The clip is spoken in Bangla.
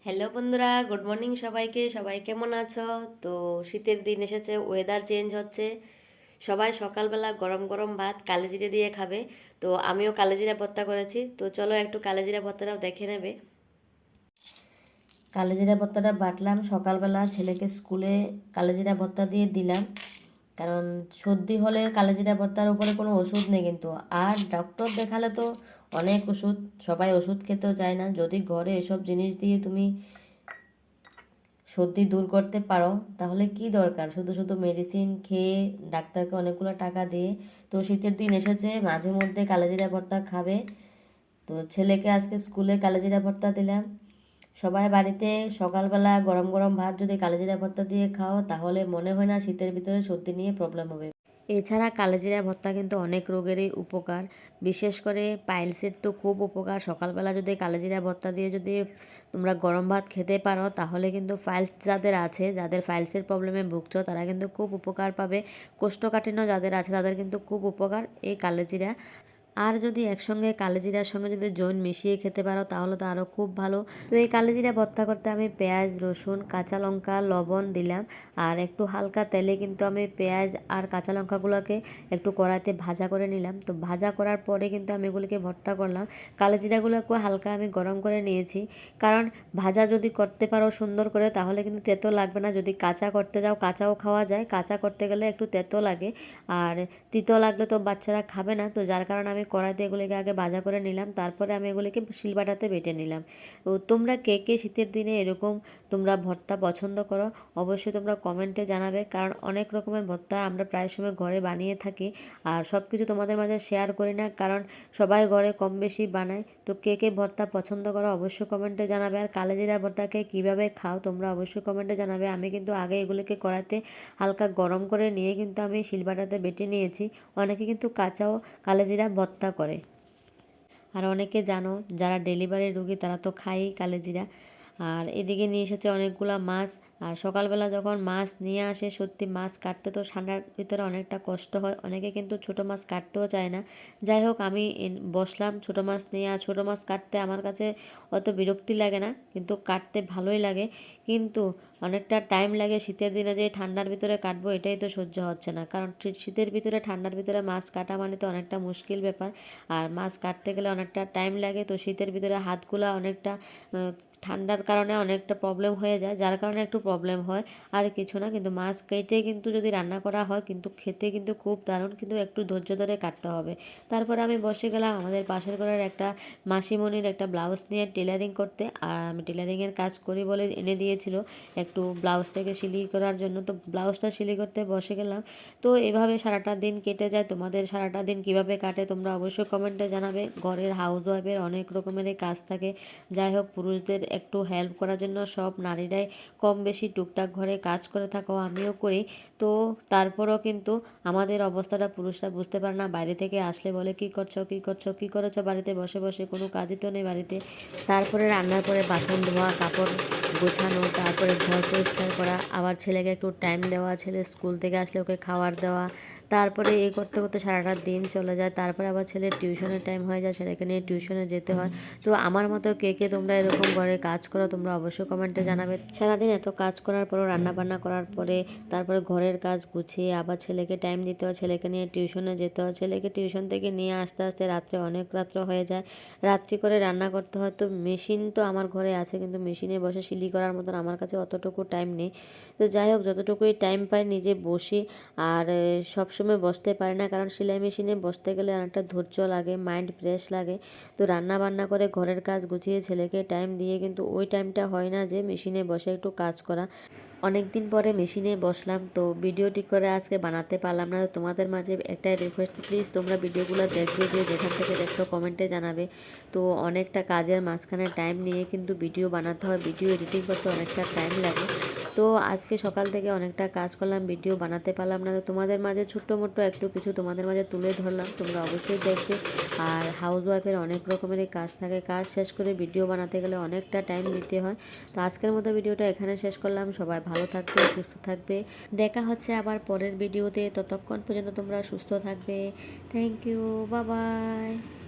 হ্যালো বন্ধুরা, গুড মর্নিং সবাইকে। সবাই কেমন আছো? তো শীতের দিন এসেছে, ওয়েদার চেঞ্জ হচ্ছে। সবাই সকালবেলা গরম গরম ভাত কালোজিরে দিয়ে খাবে। তো আমিও কালোজিরা ভর্তা করেছি। তো চলো একটু কালোজিরা ভর্তাটাও দেখে নেবে। কালোজিরা ভর্তাটা বাটলাম সকালবেলা, ছেলেকে স্কুলে কালোজিরা ভর্তা দিয়ে দিলাম। কারণ সর্দি হলে কালোজিরা ভর্তার উপরে কোনো ওষুধ নেই কিন্তু। আর ডক্টর দেখালে তো অনেক ওষুধ, সবাই ওষুধ খেতেও চায় না। যদি ঘরে এসব জিনিস দিয়ে তুমি সর্দি দূর করতে পারো তাহলে কি দরকার শুধু শুধু মেডিসিন খেয়ে ডাক্তারকে অনেকগুলো টাকা দিয়ে। তো শীতের দিন এসেছে, মাঝে মধ্যে কালোজিরা ভর্তা খাবে। তো ছেলেকে আজকে স্কুলে কালোজিরা ভর্তা দিলাম। সবাই বাড়িতে সকালবেলা গরম গরম ভাত যদি কালোজিরা ভর্তা দিয়ে খাও তাহলে মনে হয় না শীতের ভিতরে সর্দি নিয়ে প্রবলেম হবে। এছাড়া কালোজিরা ভর্তা কিন্তু অনেক রোগেরই উপকার, বিশেষ করে পাইলসের তো খুব উপকার। সকালবেলা যদি কালোজিরা ভর্তা দিয়ে যদি তোমরা গরম ভাত খেতে পারো তাহলে কিন্তু ফাইলস যাদের আছে, যাদের ফাইলসের প্রবলেমে ভুগছো তারা কিন্তু খুব উপকার পাবে। কোষ্ঠকাঠিন্য যাদের আছে তাদের কিন্তু খুব উপকার এই কালোজিরা। আর যদি একসঙ্গে কালোজিরার সঙ্গে যদি জৈন মিশিয়ে খেতে পারো তাহলে তো আরও খুব ভালো। তো এই কালোজিরা ভর্তা করতে আমি পেঁয়াজ, রসুন, কাঁচা লঙ্কা, লবণ দিলাম। আর একটু হালকা তেলে কিন্তু আমি পেঁয়াজ আর কাঁচা লঙ্কাগুলোকে একটু কড়াইতে ভাজা করে নিলাম। তো ভাজা করার পরে কিন্তু আমি এগুলিকে ভর্তা করলাম। কালোজিরাগুলোকে হালকা আমি গরম করে নিয়েছি, কারণ ভাজা যদি করতে পারো সুন্দর করে তাহলে কিন্তু তেতো লাগবে না। যদি কাঁচা করতে যাও কাঁচাও খাওয়া যায়, কাঁচা করতে গেলে একটু তেতো লাগে আর তিতো লাগলে তো বাচ্চারা খাবে না। তো যার কারণে আমি কড়াইতে এগুলিকে আগে ভাজা করে নিলাম, তারপরে আমি এগুলিকে শিলবাটাতে বেটে নিলাম। তো তোমরা কে কে শীতের দিনে এরকম তোমরা ভর্তা পছন্দ করো অবশ্যই তোমরা কমেন্টে জানাবে, কারণ অনেক রকমের ভর্তা আমরা প্রায় সময় ঘরে বানিয়ে থাকি। আর সব কিছু তোমাদের মাঝে শেয়ার করি না, কারণ সবাই ঘরে কম বেশি বানায়। তো কে কে ভর্তা পছন্দ করো অবশ্যই কমেন্টে জানাবে। আর কালোজিরা ভর্তাকে কীভাবে খাও তোমরা অবশ্যই কমেন্টে জানাবে। আমি কিন্তু আগে এগুলিকে কড়াইতে হালকা গরম করে নিয়ে কিন্তু আমি শিলবাটাতে বেটে নিয়েছি। অনেকে কিন্তু কাঁচাও কালোজিরা ভর্তা করে। আর অনেকে জানো যারা ডেলিভারি রুগী তারা তো খায়ই কালোজিরা। আর এদিকে নিয়ে এসেছে অনেকগুলা মাছ। আর সকালবেলা যখন মাছ নিয়ে আসে সত্যি মাছ কাটতে তো ঠান্ডার ভিতরে অনেকটা কষ্ট হয়, অনেকে কিন্তু ছোটো মাছ কাটতেও চায় না। যাই হোক আমি বসলাম ছোটো মাছ নিয়ে। আর ছোটো মাছ কাটতে আমার কাছে অত বিরক্তি লাগে না, কিন্তু কাটতে ভালোই লাগে। কিন্তু অনেকটা টাইম লাগে। শীতের দিনে যে ঠান্ডার ভিতরে কাটবো এটাই তো সহ্য হচ্ছে না, কারণ শীতের ভিতরে ঠান্ডার ভিতরে মাছ কাটা মানে তো অনেকটা মুশকিল ব্যাপার। আর মাছ কাটতে গেলে অনেকটা টাইম লাগে। তো শীতের ভিতরে হাতগুলা অনেকটা ঠান্ডার কারণে অনেকটা প্রবলেম হয়ে যায়, যার কারণে একটু প্রবলেম হয়। আর কিছু না, কিন্তু মাছ কেটে কিন্তু যদি রান্না করা হয় কিন্তু খেতে কিন্তু খুব দারুণ, কিন্তু একটু ধৈর্য ধরে কাটতে হবে। তারপরে আমি বসে গেলাম আমাদের পাশের ঘরের একটা মাসিমণির একটা ব্লাউজ নিয়ে টেলারিং করতে। আর আমি টেলারিংয়ের কাজ করি বলে এনে দিয়েছিল একটু ব্লাউজটাকে সিলাই করার জন্য। তো ব্লাউজটা সিলাই করতে বসে গেলাম। তো এভাবে সারাটা দিন কেটে যায়। তোমাদের সারাটা দিন কিভাবে কাটে তোমরা অবশ্যই কমেন্টে জানাবে। ঘরের হাউস ওয়াইফের অনেক রকমেরই কাজ থাকে। যাই হোক পুরুষদের একটু হেল্প করার জন্য সব নারীরাই কম বেশি টুকটাক ঘরে কাজ করে থাকো, আমিও করি। তো তারপরও কিন্তু আমাদের অবস্থাটা পুরুষরা বুঝতে পারে না। বাইরে থেকে আসলে বলে কী করছো কী করছো কী করেছো বাড়িতে বসে বসে, কোনো কাজই তো নেই বাড়িতে। তারপরে রান্নার পরে বাসন ধোয়া, কাপড় গোছানো, তারপরে ঘর পরিষ্কার করা, আবার ছেলেকে একটু টাইম দেওয়া, ছেলে স্কুল থেকে আসলে ওকে খাবার দেওয়া। তারপরে এই করতে করতে সারাটা দিন চলে যায়। তারপরে আবার ছেলের টিউশনের টাইম হয়ে যায়, ছেলেকে নিয়ে টিউশনে যেতে হয়। তো আমার মতো কে কে তোমরা এরকম ঘরে কাজ করো তোমরা অবশ্যই কমেন্টে জানাবে। সারাদিন এত কাজ করার পরও রান্না বান্না করার পরে তারপরে ঘরের কাজ গুছিয়ে আবার ছেলেকে টাইম দিতে হয়, ছেলেকে নিয়ে টিউশনে যেতে হয়, ছেলেকে টিউশন থেকে নিয়ে আসতে আসতে রাত্রে অনেক রাত্র হয়ে যায়। রাত্রি করে রান্না করতে হয়। তো মেশিন তো আমার ঘরে আছে, কিন্তু মেশিনে বসে সিলি করার মতন আমার কাছে অতটুকু টাইম নেই। তো যাই হোক যতটুকুই টাইম পাই নিজে বসি। আর সবসময় বসতে পারি না, কারণ সেলাই মেশিনে বসতে গেলে অনেকটা ধৈর্য লাগে, মাইন্ড ফ্রেশ লাগে। তো রান্না বান্না করে ঘরের কাজ গুছিয়ে ছেলেকে টাইম দিয়ে কিন্তু ওই টাইমটা হয় না যে মেশিনে বসে একটু কাজ করা। অনেক দিন পরে মেশিনে বসলাম, তো ভিডিও ঠিক করে আজকে বানাতে পারলাম না। তোমাদের মাঝে একটা রিকোয়েস্ট, প্লিজ তোমরা ভিডিওগুলো দেখবে, যে যেখান থেকে দেখো কমেন্টে জানাবে। তো অনেকটা কাজের মাঝখানে টাইম নিয়ে কিন্তু ভিডিও বানাতে হয়, ভিডিও এডিটিং করতে অনেকটা টাইম লাগে। তো আজকে সকাল থেকে অনেকটা কাজ করলাম, ভিডিও বানাতে পারলাম না। তো তোমাদের মাঝে ছোট্ট মোট্ট একটু কিছু তোমাদের মাঝে তুলে ধরলাম, তোমরা অবশ্যই দেখবে। আর হাউস ওয়াইফের অনেক রকমেরই কাজ থাকে, কাজ শেষ করে ভিডিও বানাতে গেলে অনেকটা টাইম দিতে হয়। তো আজকের মতো ভিডিওটা এখানে শেষ করলাম। সবাই ভালো থাকবে, সুস্থ থাকবে। দেখা হচ্ছে আবার পরের ভিডিওতে, ততক্ষণ পর্যন্ত তোমরা সুস্থ থাকবে। Thank you, bye by.